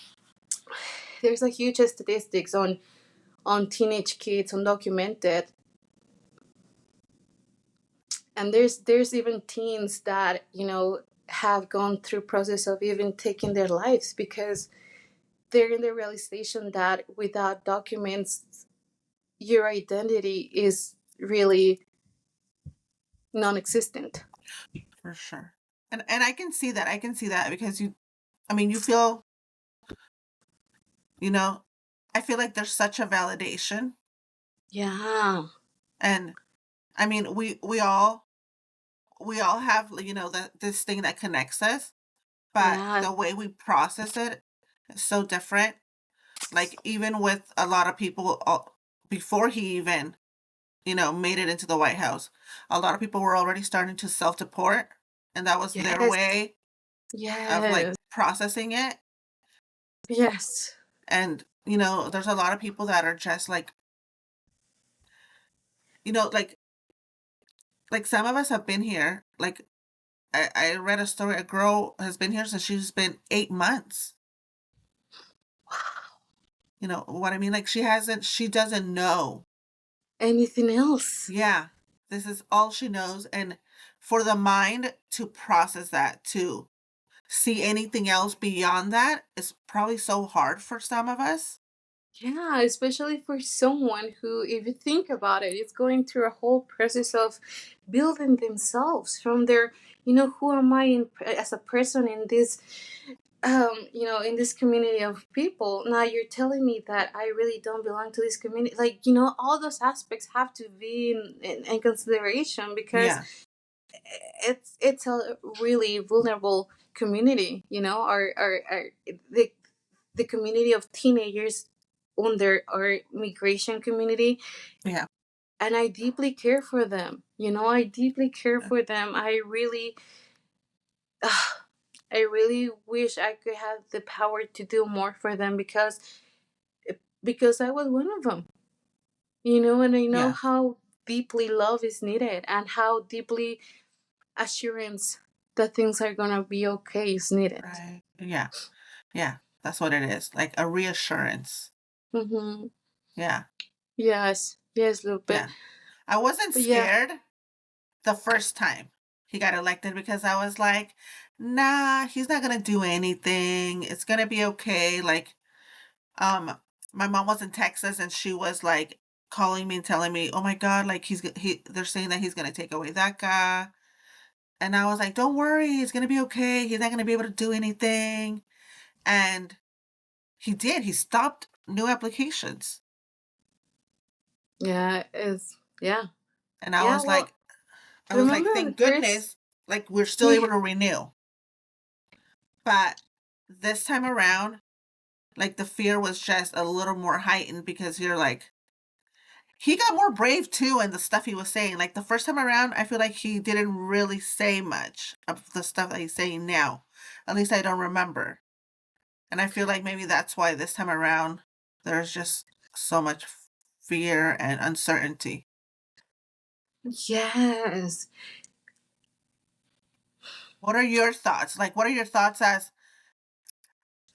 a huge statistics on teenage kids undocumented And there's even teens that, have gone through process of even taking their lives because they're in the realization that without documents your identity is really non-existent. For sure. And I can see that. I can see that because I mean, you feel, you know, I feel like there's such a validation. Yeah. And I mean, we all have, that this thing that connects us, but Yeah. the way we process it is so different. Like even with a lot of people, before he even, made it into the White House, a lot of people were already starting to self-deport, and that was their Yes. way of like Yes. processing it. Yes. And there's a lot of people that are just like, like some of us have been here. Like I read a story, a girl has been here since she's been 8 months. You know what I mean? Like she doesn't know. Anything else? Yeah, this is all she knows. And for the mind to process that, to see anything else beyond that, is probably so hard for some of us. Yeah, especially for someone who, if you think about it, is going through a whole process of building themselves from their, who am I as a person in this, in this community of people. Now you're telling me that I really don't belong to this community. Like, all those aspects have to be in consideration because Yeah, it's a really vulnerable community. Our the community of teenagers under our migration community, yeah, and I deeply care for them. I deeply care for them. I really wish I could have the power to do more for them because I was one of them. And I know yeah. how deeply love is needed and how deeply assurance that things are gonna be okay is needed. Right. Yeah, yeah. That's what it is. Like a reassurance. Mm-hmm. Yeah, Yes, yes, Lupe. yeah. I wasn't But yeah, scared the first time he got elected because I was like, nah, he's not gonna do anything. It's gonna be okay. Like, my mom was in Texas and she was like calling me and telling me, "Oh my God, like they're saying that he's gonna take away that guy." And I was like, "Don't worry, it's gonna be okay. He's not gonna be able to do anything." And he did. He stopped new applications. yeah, it's yeah, And I yeah. was Well, like, remember, thank there's goodness, like we're still able yeah, to renew. But this time around, like the fear was just a little more heightened because you're like, he got more brave too in the stuff he was saying. Like the first time around, I feel like he didn't really say much of the stuff that he's saying now. At least I don't remember. And I feel like maybe that's why this time around there's just so much fear and uncertainty. yes, What are your thoughts? Like, what are your thoughts as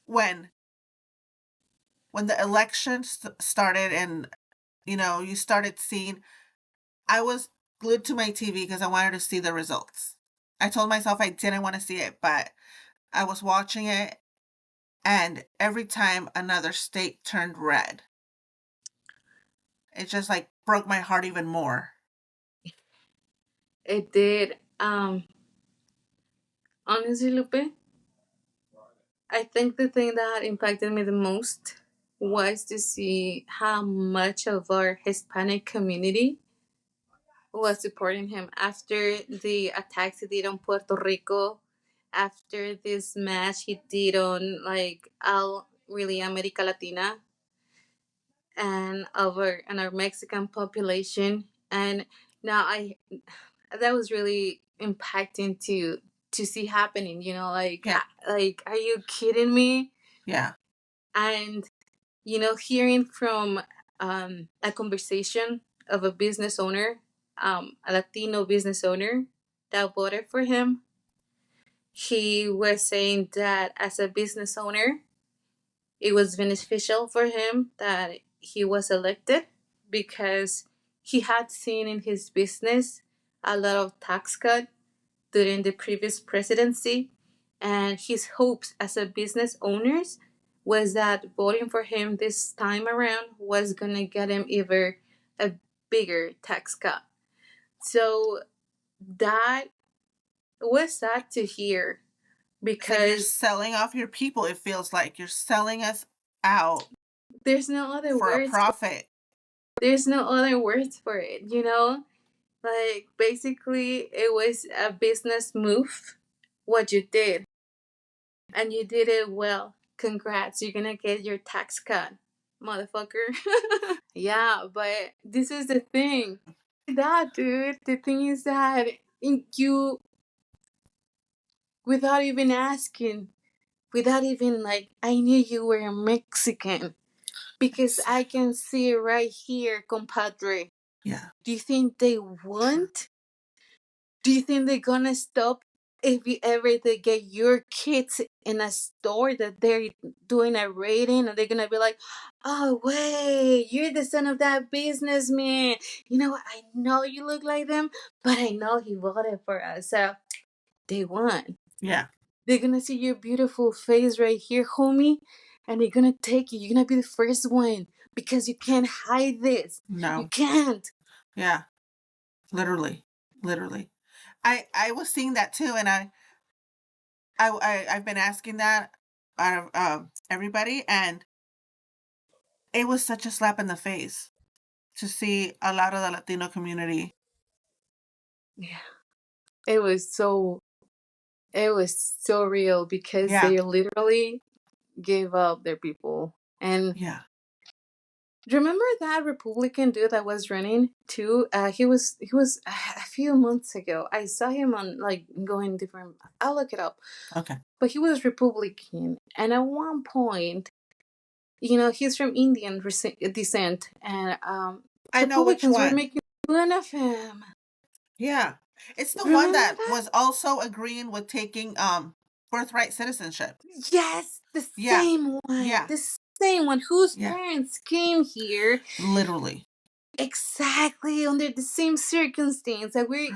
when the election started and you started seeing? I was glued to my TV because I wanted to see the results. I told myself I didn't want to see it, but I was watching it, and every time another state turned red, it just like broke my heart even more. it did. Honestly, Lupe, I think the thing that impacted me the most was to see how much of our Hispanic community was supporting him after the attacks he did on Puerto Rico, after this match he did on like all really America Latina and our Mexican population. And now I that was really impacting to see happening. Yeah, Like, are you kidding me? yeah, And hearing from a conversation of a business owner, a Latino business owner that voted for him, he was saying that as a business owner, it was beneficial for him that he was elected because he had seen in his business a lot of tax cut during the previous presidency, and his hopes as a business owners was that voting for him this time around was gonna get him even a bigger tax cut. So that was sad to hear It's like you're because selling off your people. It feels like you're selling us out there's no other for a words for, profit. there's no other words for it, you know? Like basically it was a business move what you did, and you did it well. Congrats, you're gonna get your tax cut, motherfucker. Yeah, but this is the thing. That dude, the thing is that you, without even asking, without even like, I knew you were a Mexican because I Exactly. can see it right here, compadre. Yeah. Do you think they True. won't? Do you think they're gonna stop if you ever they get your kids in a store that they're doing a rating and they're gonna be like, oh wait, you're the son of that businessman. You know what? I know you look like them, but I know he voted for us. So they won. Yeah. They're gonna see your beautiful face right here, homie, and they're gonna take you. You're gonna be the first one because you can't hide this. You No. can't. Yeah. Literally. Literally. I was seeing that too, and I've been asking that out of everybody, and it was such a slap in the face to see a lot of the Latino community. Yeah. It was so it was so real because Yeah. they literally gave up their people. And Yeah. remember that Republican dude that was running too? He was a few months ago. I saw him on like going different. I'll look it up. Okay. But he was Republican, and at one point, he's from Indian descent, and I know which Republicans were one. making fun of him. Yeah. It's the one Remember that that? was also agreeing with taking birthright citizenship. Yes, the Yeah. same one. Yeah. The same one whose Yeah. parents came here Literally. exactly under the same circumstance that we're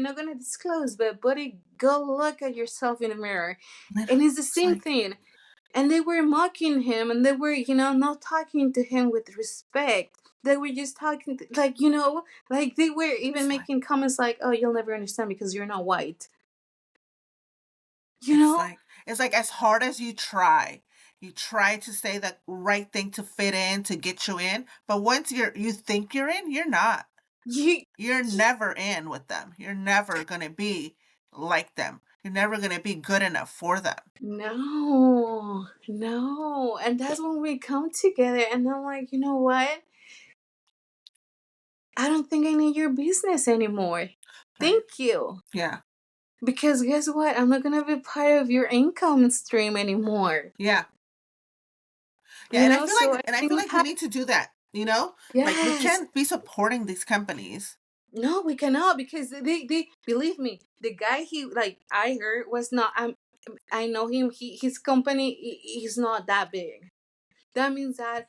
not gonna disclose, but buddy, go look at yourself in the mirror. And Literally. it's the It's same like thing. And they were mocking him and they were, not talking to him with respect. They were just talking like they were even it's like making comments like, oh, you'll never understand because you're not white. You it's know? like it's like as hard as you try to say the right thing to fit in to get you in, but once you think you're in, you're not. You You're never in with them. You're never going to be like them. You're never going to be good enough for them. no, no. And that's when we come together and I'm like, you know what? I don't think I need your business anymore. Right. Thank you. Yeah. Because guess what? I'm not gonna be part of your income stream anymore. Yeah. Yeah, and I feel So I like think we we have. need to do that, you know? Like we Yes. can't be supporting these companies. No, we cannot because they believe me. The guy he like I heard was not. I know him. His company is not that big. That means that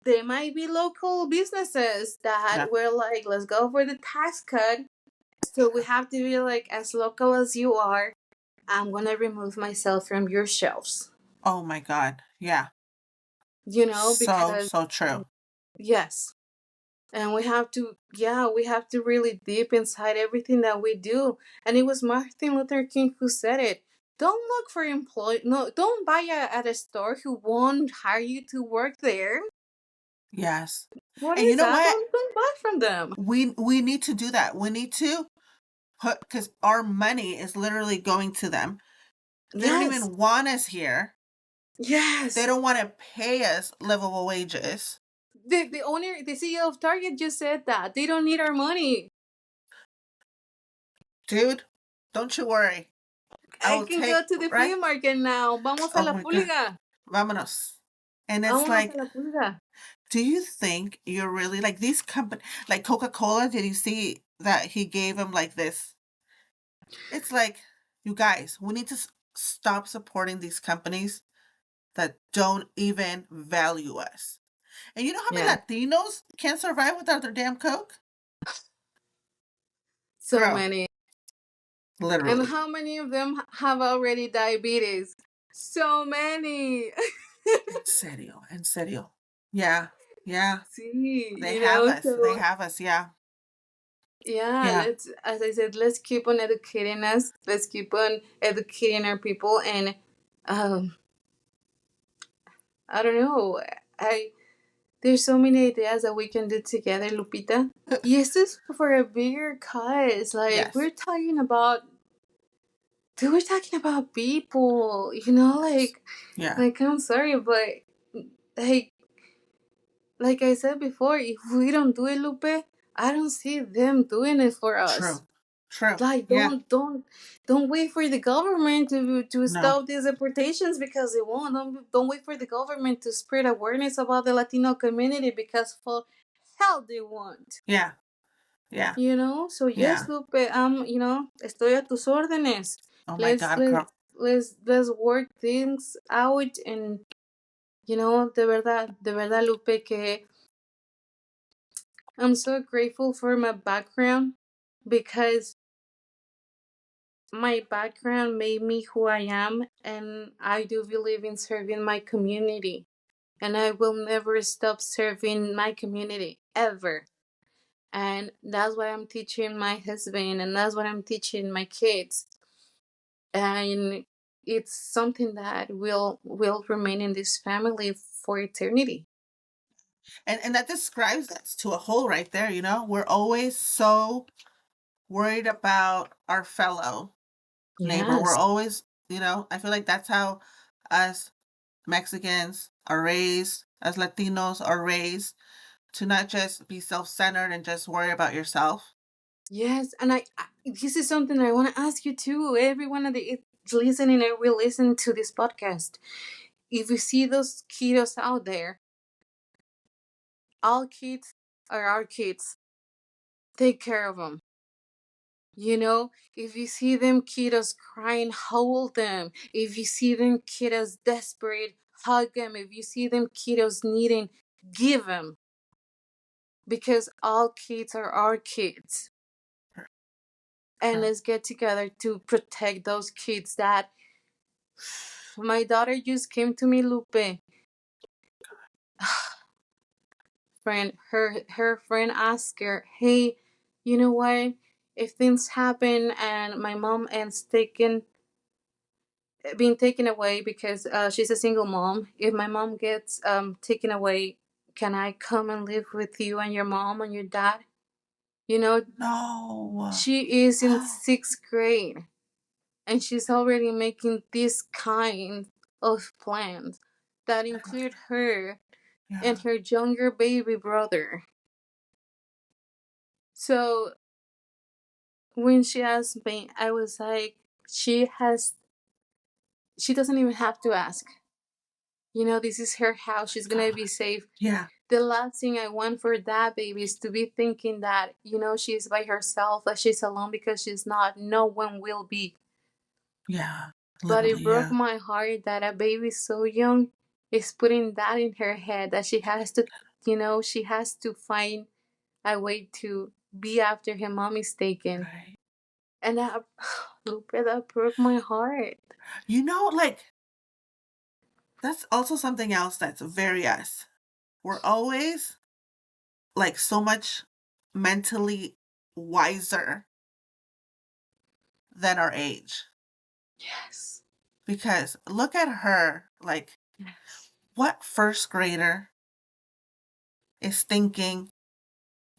there might be local businesses that Yeah. were like, let's go for the tax cut. So we have to be like, as local as you are, I'm gonna remove myself from your shelves. Oh my God. Yeah. So, Because so true. yes. And we have to really deep inside everything that we do. And it was Martin Luther King who said it. Don't look for employee. No, don't buy at a store who won't hire you to work there. Yes. What And you is know that? what? Don't buy from them. We need to do that. We need to put because our money is literally going to them. They don't Yes, even want us here. They yes. don't want to pay us livable wages. The owner, the CEO of Target just said that they don't need our money. Dude, don't you worry. I I will can go take, to the flea right? market now. Vamos a Oh la my God. pulga. Vámonos. And it's Vámonos a like, la pulga. do you think you're really like these companies, like Coca-Cola? Did you see that he gave him like this? It's like, you guys, we need to stop supporting these companies that don't even value us. And you know how many Yeah. Latinos can't survive without their damn Coke? So Girl, many. And literally. how many of them have already diabetes? So many. En serio, en serio. Yeah, yeah. See, They you have know, us. They so have us. Yeah, yeah, yeah, let's, as I said, let's keep on educating us. Let's keep on educating our people. And um, I don't know. I There's so many ideas that we can do together, Lupita. Yes, this is for a bigger cause. Like yes, we're talking about people. You know, yes. Yeah, like I'm sorry, but like like I said before, if we don't do it, Lupe, I don't see them doing it for us. true, true. Like Yeah, don't wait for the government to no, stop these deportations because they won't. Don't wait for the government to spread awareness about the Latino community because for hell they won't. yeah, yeah, You know. So yes, yeah. Lupe, estoy a tus órdenes. Oh my Let's God, let girl. let's work things out. And de verdad, Lupe, que I'm so grateful for my background because my background made me who I am, and I do believe in serving my community. And I will never stop serving my community ever. And that's what I'm teaching my husband, and that's what I'm teaching my kids. And it's something that will remain in this family for eternity. And that describes us to a whole right there. We're always so worried about our fellow neighbor. We're Yes. always, I feel like that's how us Mexicans are raised, as Latinos are raised, to not just be self-centered and just worry about yourself. Yes, and this is something I want to ask you too. Everyone that is listening and will listen to this podcast. If you see those kiddos out there, all kids are our kids. Take care of them. You know, if you see them kiddos crying, hold them. If you see them kiddos desperate, hug them. If you see them kiddos needing, give them. Because all kids are our kids. And Sure. let's get together to protect those kids that my daughter just came to me, Lupe. Her friend asked her, "Hey, you know what? If things happen and my mom ends taken being taken away because she's a single mom, if my mom gets taken away, can I come and live with you and your mom and your dad?" You know, No. she is in sixth grade and she's already making this kind of plans that include her and Yeah. her younger baby brother. So when she asked me, I was like, she doesn't even have to ask. You know, this is her house. She's gonna be God. safe. Yeah. The last thing I want for that baby is to be thinking that, she's by herself, that she's alone, because she's not. No one will be. Yeah. But it Literally, broke yeah. my heart that a baby so young is putting that in her head that she has to find a way to be after her mom is taken. Right. And that, Lupe, that broke my heart. Like, that's also something else that's very us. We're always like so much mentally wiser than our age. Yes. Because look at her. Like, Yes. what first grader is thinking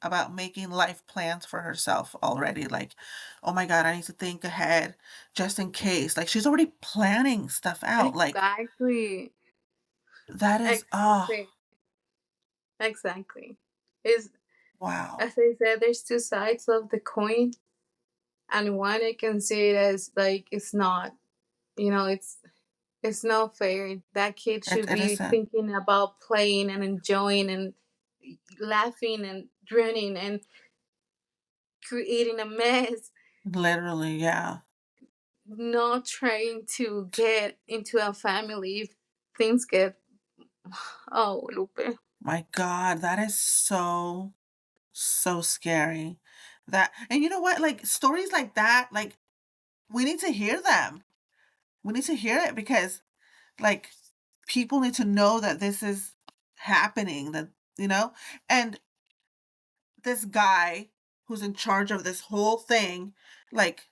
about making life plans for herself already? Like, oh my God, I need to think ahead just in case. Like, she's already planning stuff out. Like, Exactly. that is, oh, Exactly. Exactly. Is wow. As I said, there's two sides of the coin, and one I can see it as like it's not. It's not fair. That kid It, should it be isn't. thinking about playing and enjoying and laughing and running and creating a mess, Literally, yeah. not trying to get into a family if things get. Oh, Lupe. My God, that is so, so scary. that. And you know what? Like stories like that, like we need to hear them. We need to hear it because like people need to know that this is happening, that you know? And this guy who's in charge of this whole thing, like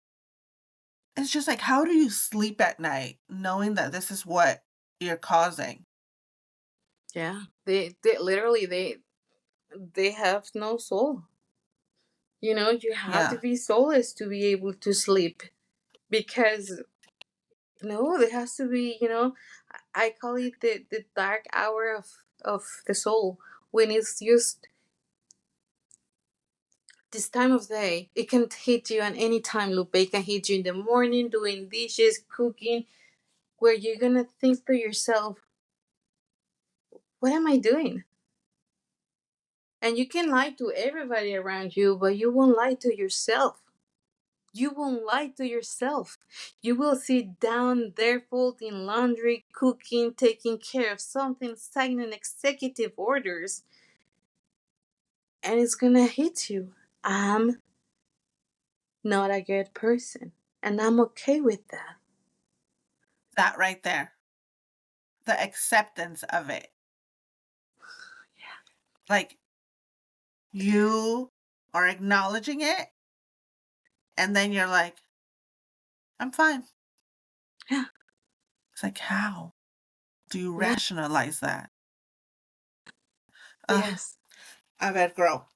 it's just like how do you sleep at night knowing that this is what you're causing? Yeah, they literally they have no soul. You know, you have to Yeah, be soulless to be able to sleep because no, there has to be, you know, I call it the dark hour of the soul when it's just this time of day. It can hit you at any time, Lupe. It can hit you in the morning doing dishes, cooking, where you're gonna think to yourself, what am I doing? And you can lie to everybody around you, but you won't lie to yourself. You won't lie to yourself. You will sit down there folding laundry, cooking, taking care of something, signing executive orders, and it's gonna hit you. I'm not a good person, and I'm okay with that. that right there. The acceptance of it. Like you are acknowledging it and then you're like, I'm fine. Yeah. It's like how do you Yeah. rationalize that? Yes. A ver, girl.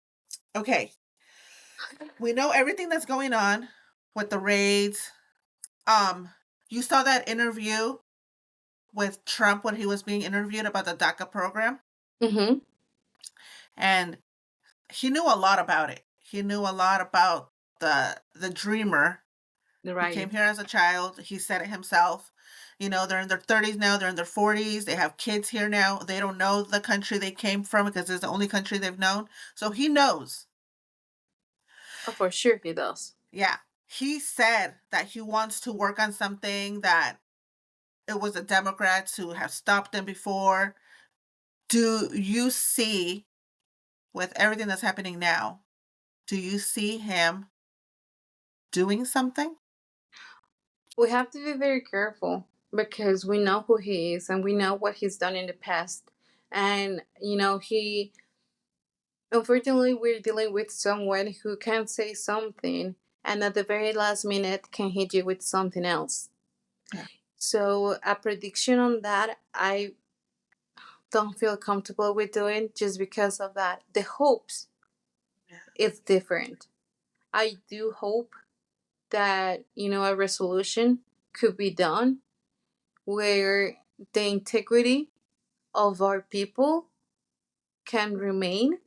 Okay, we know everything that's going on with the raids. You saw that interview with Trump when he was being interviewed about the DACA program, Mm-hmm. and he knew a lot about it. He knew a lot about the dreamer who came Right. here as a child. He said it himself. You know, they're in their 30s now, they're in their 40s, they have kids here now. They don't know the country they came from because it's the only country they've known. So he knows. Oh, for sure he does. Yeah. He said that he wants to work on something that it was the Democrats who have stopped them before. Do you see, with everything that's happening now, do you see him doing something? We have to be very careful because we know who he is and we know what he's done in the past. And, you know, he, unfortunately, we're dealing with someone who can say something and at the very last minute can hit you with something else. Yeah. So, a prediction on that, I don't feel comfortable with doing just because of that. The hopes Yeah. is different. I do hope that, you know, a resolution could be done where the integrity of our people can remain,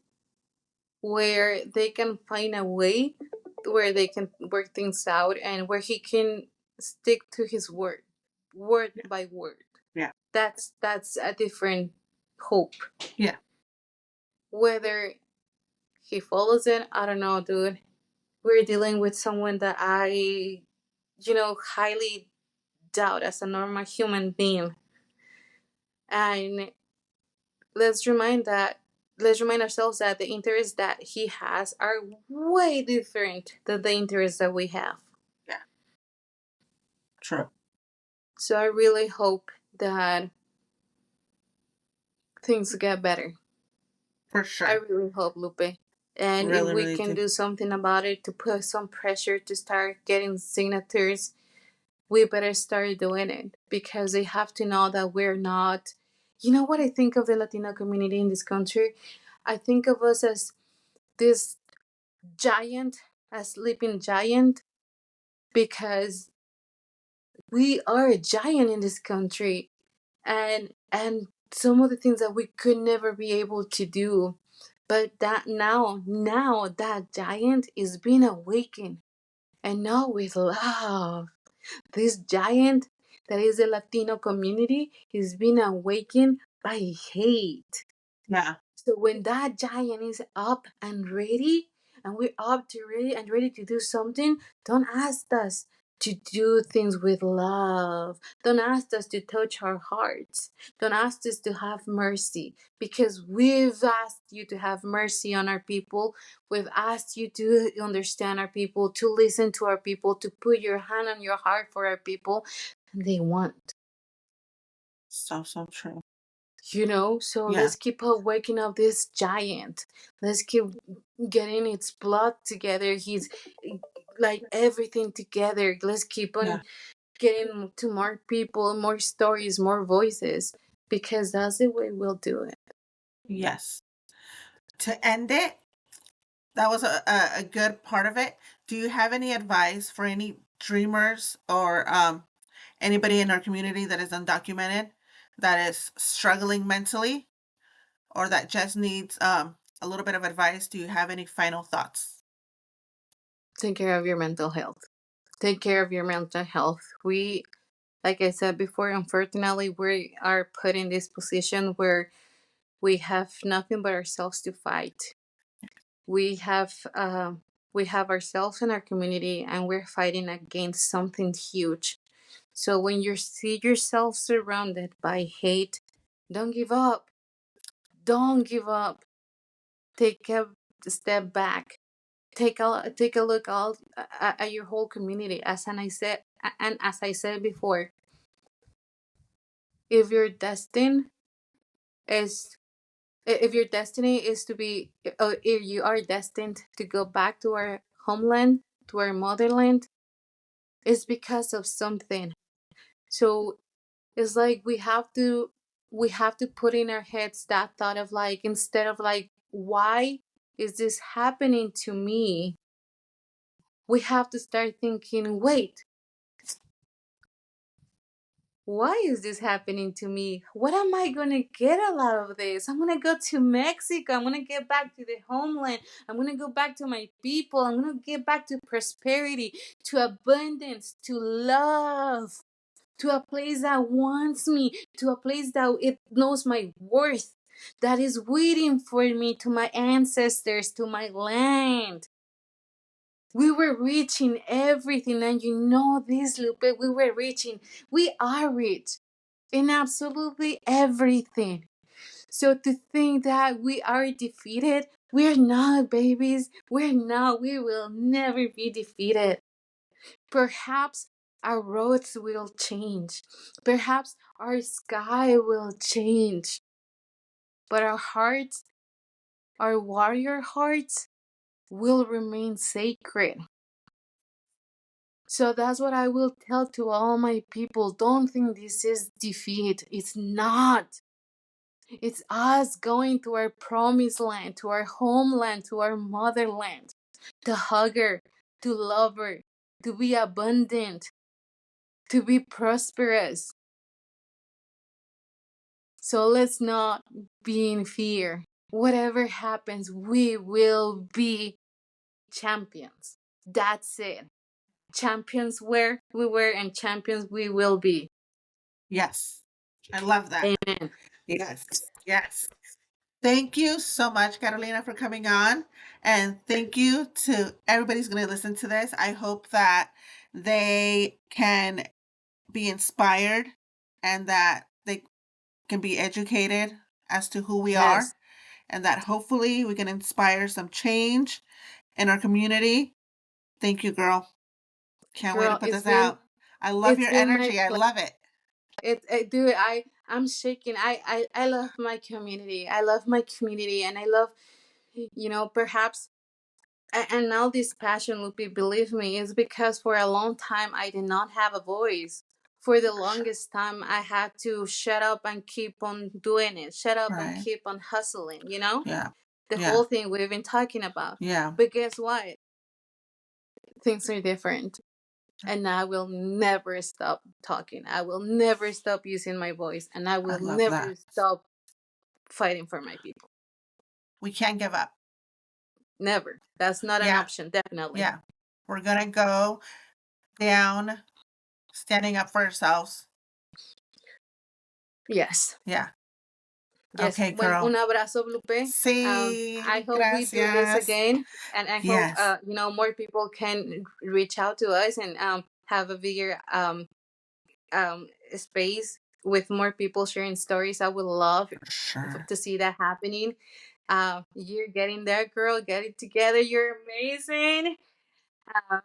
where they can find a way where they can work things out and where he can stick to his word, word Yeah. by word. Yeah. That's a different hope. Yeah. Whether he follows it, I don't know, dude. We're dealing with someone that I, you know, highly doubt as a normal human being. And let's remind that let's remind ourselves that the interests that he has are way different than the interests that we have. Yeah. True. So I really hope that things get better. For I sure. really hope, Lupe. And if Really, we really can do. do something about it to put some pressure to start getting signatures, we better start doing it because they have to know that we're not. You know what I think of the Latino community in this country? I think of us as this giant, a sleeping giant, because we are a giant in this country, and some of the things that we could never be able to do, but that now that giant is being awakened, and now with love, this giant that is the Latino community is being awakened by hate. Yeah. So when that giant is up and ready, and we're up to ready and ready to do something, don't ask us. to do things with love. Don't ask us to touch our hearts. Don't ask us to have mercy, because we've asked you to have mercy on our people. We've asked you to understand our people, to listen to our people, to put your hand on your heart for our people. And they want. So, so true. So Yeah. let's keep waking up this giant. Let's keep getting its blood together. He's like everything together. Let's keep on Yeah. getting to more people, more stories, more voices, because that's the way we'll do it. Yes. To end it, that was a good part of it. Do you have any advice for any dreamers or anybody in our community that is undocumented, that is struggling mentally, or that just needs a little bit of advice? Do you have any final thoughts? Take care of your mental health. Take care of your mental health. Like I said before, unfortunately, we are put in this position where we have nothing but ourselves to fight. We have we have ourselves in our community, and we're fighting against something huge. So when you see yourself surrounded by hate, don't give up. Don't give up. Take a step back. Take a look all at your whole community. As I said before, if your destined is if your destiny is to be, if you are destined to go back to our homeland, to our motherland, it's because of something. So it's like we have to put in our heads that thought of, like, instead of like, why is this happening to me, we have to start thinking, wait, why is this happening to me? What am I going to get out of this? I'm going to go to Mexico. I'm going to get back to the homeland. I'm going to go back to my people. I'm going to get back to prosperity, to abundance, to love, to a place that wants me, to a place that it knows my worth, that is waiting for me, to my ancestors, to my land. We were reaching everything, and you know this, Lupe. We are rich in absolutely everything. So to think that we are defeated, we're not, babies. We're not. We will never be defeated. Perhaps our roads will change. Perhaps our sky will change. But our hearts, our warrior hearts, will remain sacred. So that's what I will tell to all my people. Don't think this is defeat. It's not. It's us going to our promised land, to our homeland, to our motherland, to hug her, to love her, to be abundant, to be prosperous. So let's not be in fear. Whatever happens, we will be champions. That's it. Champions where we were, and champions we will be. Yes. I love that. Amen. Yes. Yes. Thank you so much, Carolina, for coming on. And thank you to everybody's going to listen to this. I hope that they can be inspired and that they can be educated as to who we Yes. are, and that hopefully we can inspire some change in our community. Thank you, girl. Can't wait to Girl, put this out. I love it's your been my energy. I pleasure. love it. Dude, I'm shaking. I love my community. I love my community, and I love, perhaps, and now this passion, Lupi, believe me, is because for a long time I did not have a voice. For the longest time, I had to shut up and keep on doing it. Shut up and Right. keep on hustling. Yeah. The Yeah. whole thing we've been talking about. Yeah. But guess what? Things are different. And I will never stop talking. I will never stop using my voice. And I I will love never that. stop fighting for my people. We can't give up. Never. That's not an Yeah. option, definitely. Yeah. We're going to go down standing up for ourselves. Yes. Yeah. Yes. Okay, Bueno, un girl. abrazo, Lupe. I Sí, hope we do this gracias. again. And I hope, Yes. more people can reach out to us. And have a bigger space with more people sharing stories. I would love For sure. to see that happening. You're getting there, girl. Get it together. You're amazing. Um,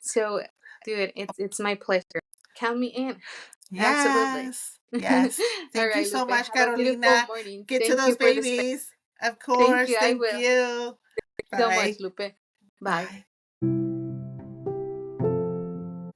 so, dude, it's my pleasure. Count me in. Absolutely. Yes. Yes. All Thank you right, so Lupe. much, Have a beautiful Carolina. morning. Get to Thank those you for the space. babies. Of Thank course. you. I Thank will. you. So much, Bye. Lupe. Bye. Bye.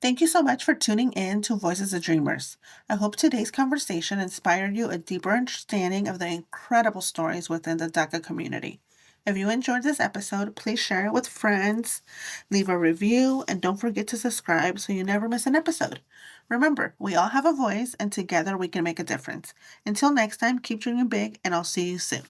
Thank you so much for tuning in to Voices of Dreamers. I hope today's conversation inspired you a deeper understanding of the incredible stories within the DACA community. If you enjoyed this episode, please share it with friends, leave a review, and don't forget to subscribe so you never miss an episode. Remember, we all have a voice, and together we can make a difference. Until next time, keep dreaming big, and I'll see you soon.